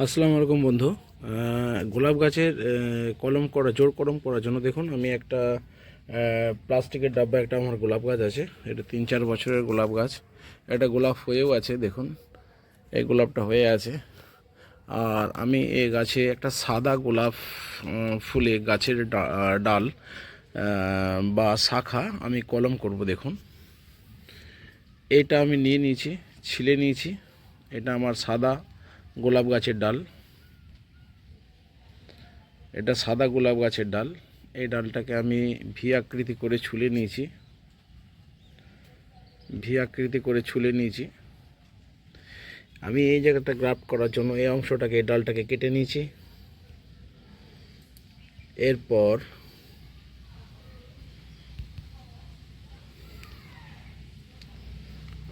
আসসালামু আলাইকুম বন্ধু। গোলাপ গাছের জোড় কলম করার জন্য দেখুন আমি একটা প্লাস্টিকের ডাব্বা, একটা আমার গোলাপ গাছ আছে। এটা 3-4 বছরের গোলাপ গাছ। এটা গোলাপ হয়েও আছে, দেখুন এই গোলাপটা হয়ে আছে। আর আমি এই গাছে একটা সাদা গোলাপ ফুলে গাছের ডাল বা শাখা আমি কলম করব। দেখুন এটা আমি নিয়ে নিয়েছি, ছিলে নিয়েছি। এটা আমার সাদা গোলাপ গাছের ডাল, এটা সাদা গোলাপ গাছের ডাল। এই ডালটাকে আমি ভি আকৃতি করে ছুলে নিয়েছি, ভি আকৃতি করে ছুলে নিয়েছি। আমি এই জায়গাটা গ্রাফট করার জন্য এই অংশটাকে, এই ডালটাকে কেটে নিয়েছি। এরপর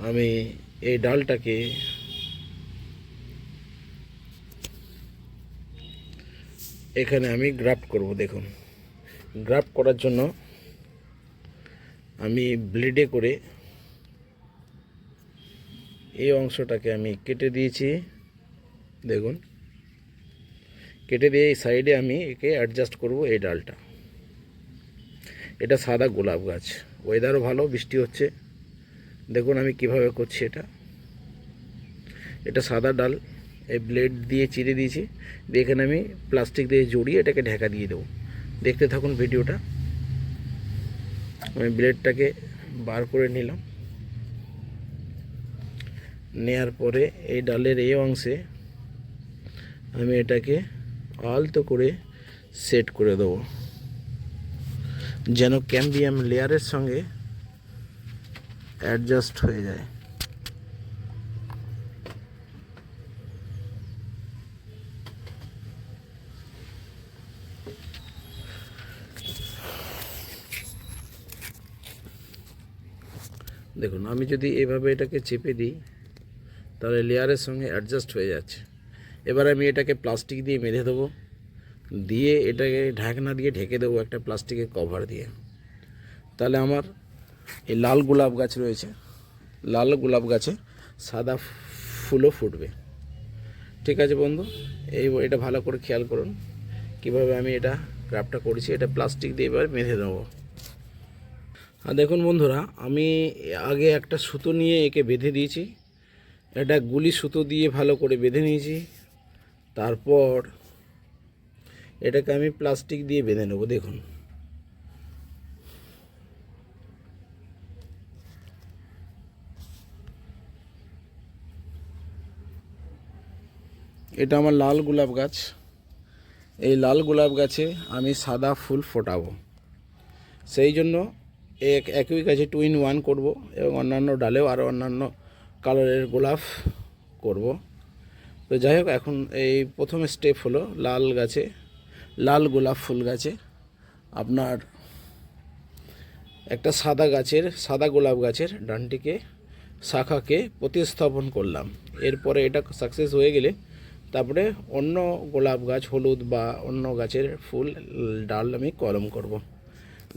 আমি এই ডালটাকে এখানে আমি গ্রাফট করব। দেখুন গ্রাফট করার জন্য আমি ব্লেডে করে এই অংশটাকে আমি কেটে দিয়েছি। দেখুন কেটে দিয়ে এই সাইডে আমি একে অ্যাডজাস্ট করব। এই ডালটা, এটা সাদা গোলাপ গাছ, ওয়েদারও ভালো, বৃষ্টি হচ্ছে। দেখুন আমি কিভাবে করছি। এটা সাদা ডাল, এই ব্লেড দিয়ে চিরে দিয়েছি, দিয়ে এখানে আমি প্লাস্টিক দিয়ে জড়িয়ে এটাকে ঢাকা দিয়ে দেবো। দেখতে থাকুন ভিডিওটা। আমি ব্লেডটাকে বার করে নিলাম, নেয়ার পরে এই ডালের এই অংশে আমি এটাকে আলতো করে সেট করে দেবো, যেন ক্যাম্বিয়াম লেয়ারের সঙ্গে অ্যাডজাস্ট হয়ে যায়। দেখুন আমি যদি এভাবে এটাকে চেপে দিই তাহলে লেয়ারের সঙ্গে অ্যাডজাস্ট হয়ে যাচ্ছে। এবার আমি এটাকে প্লাস্টিক দিয়ে বেঁধে দেবো, দিয়ে এটাকে ঢাকনা দিয়ে ঢেকে দেবো একটা প্লাস্টিকের কভার দিয়ে। তাহলে আমার এই লাল গোলাপ গাছ রয়েছে, লাল গোলাপ গাছে সাদা ফুলও ফুটবে। ঠিক আছে বন্ধু, এটা ভালো করে খেয়াল করুন কিভাবে আমি এটা ক্রাফটটা করেছি। এটা প্লাস্টিক দিয়ে এবার বেঁধে দেবো। আর দেখুন বন্ধুরা, আমি আগে একটা সুতো নিয়ে একে বেঁধে দিয়েছি। এটা গুলি সুতো দিয়ে ভালো করে বেঁধে নিয়েছি। তারপর এটাকে আমি প্লাস্টিক দিয়ে বেঁধে নেব। দেখুন এটা আমার লাল গোলাপ গাছ। এই লাল গোলাপ গাছে আমি সাদা ফুল ফোটাবো, সেই জন্য একই গাছে 2 in 1 করব এবং অন্যান্য ডালেও আরও অন্যান্য কালারের গোলাপ করব। তো যাই হোক, এখন এই প্রথম স্টেপ হলো লাল গাছে, লাল গোলাপ ফুল গাছে আপনার একটা সাদা গোলাপ গাছের ডানটিকে শাখাকে প্রতিস্থাপন করলাম। এরপরে এটা সাকসেস হয়ে গেলে তারপরে অন্য গোলাপ গাছ, হলুদ বা অন্য গাছের ফুল ডাল আমি কলম করব।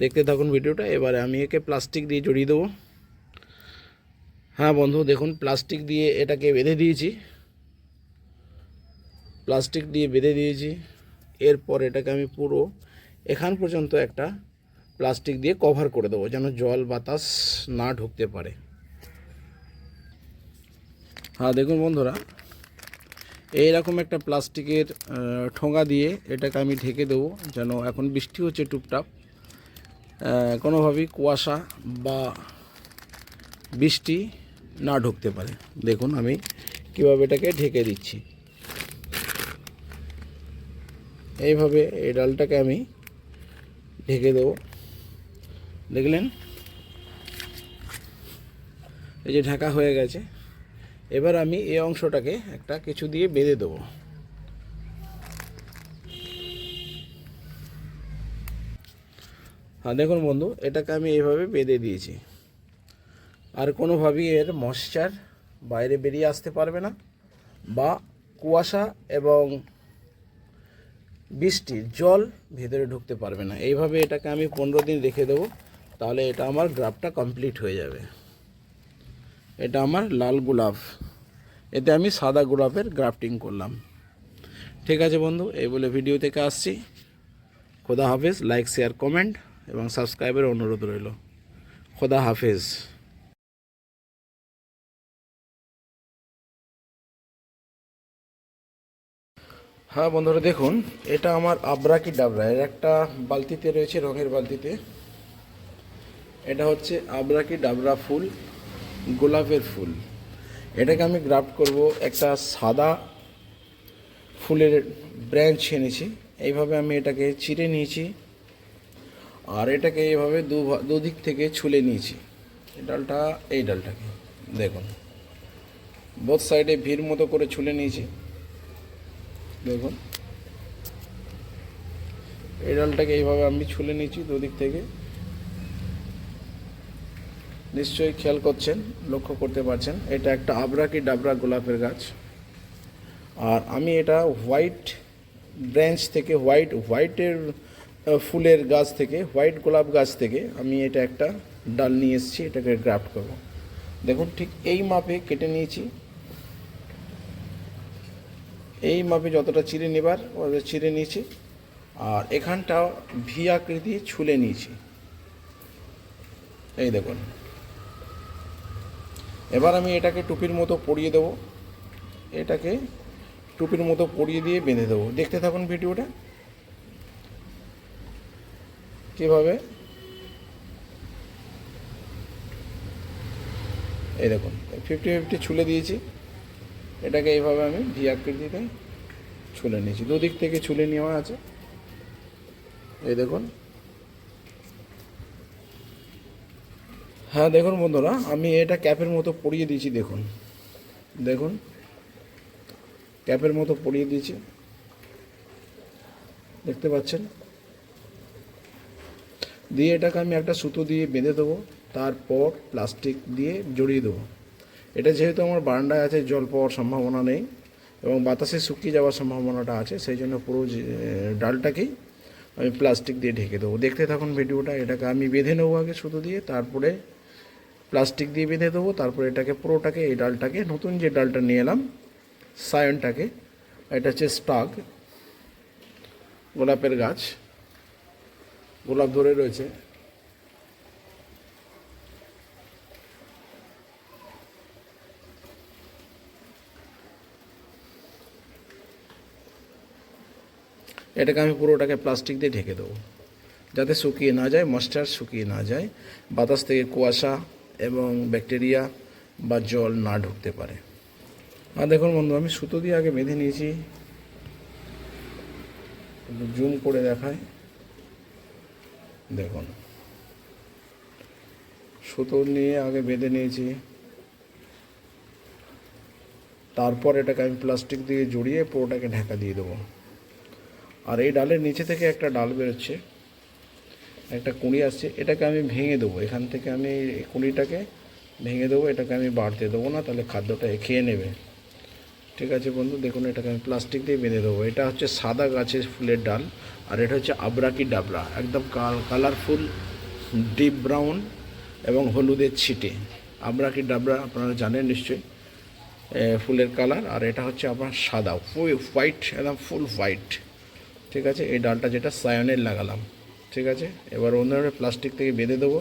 দেখতে থাকুন ভিডিওটা। এবারে আমি একে প্লাস্টিক দিয়ে জড়িয়ে দেবো। হ্যাঁ বন্ধু, দেখুন প্লাস্টিক দিয়ে এটাকে বেঁধে দিয়েছি, প্লাস্টিক দিয়ে বেঁধে দিয়েছি। এরপর এটাকে আমি পুরো এখান পর্যন্ত একটা প্লাস্টিক দিয়ে কভার করে দেবো, যেন জল বাতাস না ঢুকতে পারে। হ্যাঁ দেখুন বন্ধুরা, এইরকম একটা প্লাস্টিকের ঠোঙা দিয়ে এটাকে আমি ঢেকে দেবো, যেন এখন বৃষ্টি হচ্ছে টুপটাপ, কোনোভাবেই কুয়াশা বা বৃষ্টি না ঢুকতে পারে। দেখুন আমি কীভাবে এটাকে ঢেকে দিচ্ছি। এইভাবে এই ডালটাকে আমি ঢেকে দেবো। দেখলেন এই যে ঢাকা হয়ে গেছে। এবার আমি এই অংশটাকে একটা কিছু দিয়ে বেঁধে দেবো। হ্যাঁ দেখুন বন্ধু, এটাকে আমি এইভাবে বেঁধে দিয়েছি। আর কোনোভাবেই এর ময়েশ্চার বাইরে বেরিয়ে আসতে পারবে না, বা কুয়াশা এবং বৃষ্টির জল ভেতরে ঢুকতে পারবে না। এইভাবে এটাকে আমি 15 দিন রেখে দেবো, তাহলে এটা আমার গ্রাফটটা কমপ্লিট হয়ে যাবে। এটা আমার লাল গোলাপ, এতে আমি সাদা গোলাপের গ্রাফটিং করলাম। ঠিক আছে বন্ধু, এই বলে ভিডিও থেকে আসছি। খোদা হাফেজ। লাইক, শেয়ার, কমেন্ট এবং সাবস্ক্রাইবের অনুরোধ রইল। খোদা হাফেজ। হ্যাঁ বন্ধুরা, দেখুন এটা আমার আবরা কি ডাবরা এর একটা বালতিতে রয়েছে, রঙের বালতিতে। এটা হচ্ছে আবরা কি ডাবরা ফুল, গোলাপের ফুল। এটাকে আমি গ্রাফট করব। একটা সাদা ফুলের ব্রাঞ্চ এনেছি, এইভাবে আমি এটাকে চিরে নিয়েছি, আর এটাকে এইভাবে দুদিক থেকে ছুলে নিয়েছি। এই ডালটাকে দেখুন, বোথ সাইডে ভিড় মতো করে ছুলে নিয়েছি। দেখুন এই ডালটাকে এইভাবে আমি ছুলে নিয়েছি দুদিক থেকে। নিশ্চয়ই খেয়াল করছেন, লক্ষ্য করতে পারছেন, এটা একটা আবরা কি ডাবরা গোলাপের গাছ। আর আমি এটা হোয়াইট ব্রাঞ্চ থেকে, হোয়াইটের ফুলের গাছ থেকে, হোয়াইট গোলাপ গাছ থেকে আমি এটা একটা ডাল নিয়ে এসেছি, এটাকে গ্রাফট করব। দেখুন ঠিক এই মাপে কেটে নিয়েছি, এই মাপে যতটা চিড়ে নেবার চিড়ে নিয়েছি, আর এখানটাও ভি আকৃতি ছুলে নিয়েছি। এই দেখুন, এবার আমি এটাকে টুপির মতো পরিয়ে দেবো, এটাকে টুপির মতো পরিয়ে দিয়ে বেঁধে দেবো। দেখতে থাকুন ভিডিওটা কীভাবে। এই দেখুন 50-50 ছুলে দিয়েছি, এটাকে এইভাবে আমি ভি আকৃতিতে ছুলে নিয়েছি, দুদিক থেকে ছুলে নেওয়া আছে। এই দেখুন। হ্যাঁ দেখুন বন্ধুরা, আমি এটা ক্যাপের মতো পরিয়ে দিয়েছি। দেখুন দেখুন ক্যাপের মতো পরিয়ে দিয়েছি, দেখতে পাচ্ছেন। দিয়ে এটাকে আমি একটা সুতো দিয়ে বেঁধে দেবো, তারপর প্লাস্টিক দিয়ে জড়িয়ে দেবো। এটা যেহেতু আমার বারান্দায় আছে, জল পাওয়ার সম্ভাবনা নেই এবং বাতাসে শুকিয়ে যাওয়ার সম্ভাবনাটা আছে, সেই জন্য পুরো ডালটাকেই আমি প্লাস্টিক দিয়ে ঢেকে দেবো। দেখতে থাকুন ভিডিওটা। এটাকে আমি বেঁধে নেবো আগে সুতো দিয়ে, তারপরে প্লাস্টিক দিয়ে বেঁধে দেবো, তারপরে এটাকে পুরোটাকে, এই ডালটাকে, নতুন যে ডালটা নিয়ে এলাম সায়নটাকে, এটা হচ্ছে স্টাগ গোলাপের গাছ, গোলাপ ধরে রয়েছে। এটাকে আমি পুরোটাকে প্লাস্টিক দিয়ে ঢেকে দেবো, যাতে শুকিয়ে না যায়, ময়েশ্চার শুকিয়ে না যায়, বাতাস থেকে কুয়াশা এবং ব্যাকটেরিয়া বা জল না ঢুকতে পারে। আর দেখুন বন্ধু, আমি সুতো দিয়ে আগে বেঁধে নিয়েছি, একটু জুম করে দেখায়। দেখুন সুতো নিয়ে আগে বেঁধে নিয়েছি, তারপর এটাকে আমি প্লাস্টিক দিয়ে জড়িয়ে পুরোটাকে ঢাকা দিয়ে দেবো। আর এই ডালের নিচে থেকে একটা ডাল বেরোচ্ছে, একটা কুঁড়ি আসছে, এটাকে আমি ভেঙে দেবো। এখান থেকে আমি এই কুঁড়িটাকে ভেঙে দেবো, এটাকে আমি বাড়তে দেবো না, তাহলে খাদ্যটা খেয়ে নেবে। ঠিক আছে বন্ধু, দেখুন এটাকে আমি প্লাস্টিক দিয়ে বেঁধে দেবো। এটা হচ্ছে সাদা গাছের ফুলের ডাল, আর এটা হচ্ছে আবরা কি ডাবরা, একদম কালারফুল, ডিপ ব্রাউন এবং হলুদের ছিটে। আবরা কি ডাবরা আপনারা জানেন নিশ্চয়ই ফুলের কালার, আর এটা হচ্ছে আপনার সাদা হোয়াইট, একদম ফুল হোয়াইট। ঠিক আছে, এই ডালটা যেটা সায়নের লাগালাম। ঠিক আছে, এবার অন্যভাবে প্লাস্টিক থেকে বেঁধে দেবো।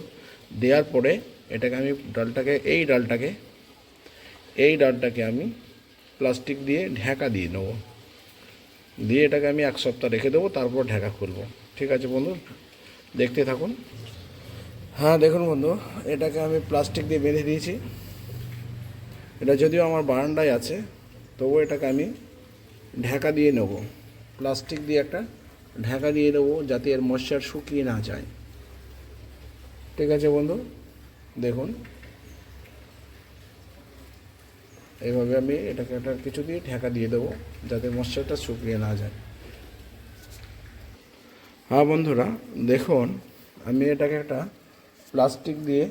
দেওয়ার পরে এটাকে আমি এই ডালটাকে আমি প্লাস্টিক দিয়ে ঢাকা দিয়ে নেবো, দিয়ে এটাকে আমি 1 সপ্তাহ রেখে দেবো, তারপর ঢাকা খুলবো। ঠিক আছে বন্ধু, দেখতে থাকুন। হ্যাঁ দেখুন বন্ধু, এটাকে আমি প্লাস্টিক দিয়ে বেঁধে দিয়েছি। এটা যদিও আমার বারান্দায় আছে, তবুও এটাকে আমি ঢাকা দিয়ে নেব, প্লাস্টিক দিয়ে একটা ঢাকা দিয়ে দেবো, যাতে এর ময়েশ্চার শুকিয়ে না যায়। ঠিক আছে বন্ধু, দেখুন এইভাবে আমি এটাকে একটা কিছু দিয়ে ঢাকা দিয়ে দেবো, যাতে ময়েশ্চারটা শুকিয়ে না যায়। হ্যাঁ বন্ধুরা দেখুন, আমি এটাকে একটা প্লাস্টিক দিয়ে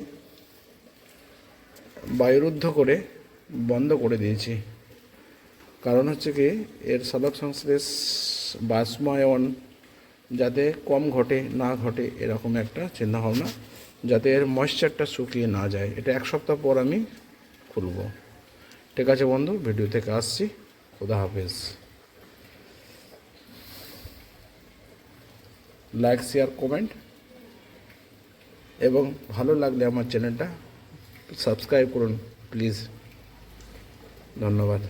বায়ুরুদ্ধ করে বন্ধ করে দিয়েছি। কারণ হচ্ছে কি, এর সালোক সংশ্লেষ বাষ্পায়ন যাতে কম ঘটে, না ঘটে, এরকম একটা চিন্তাভাবনা, যাতে এর ময়েশ্চারটা শুকিয়ে না যায়। এটা 1 সপ্তাহ পর আমি খুলব। ঠিক আছে বন্ধু, ভিডিও থেকে আসছি। খোদা হাফেজ। লাইক শেয়ার কমেন্ট, এবং ভালো লাগলে আমার চ্যানেলটা সাবস্ক্রাইব করুন প্লিজ। ধন্যবাদ।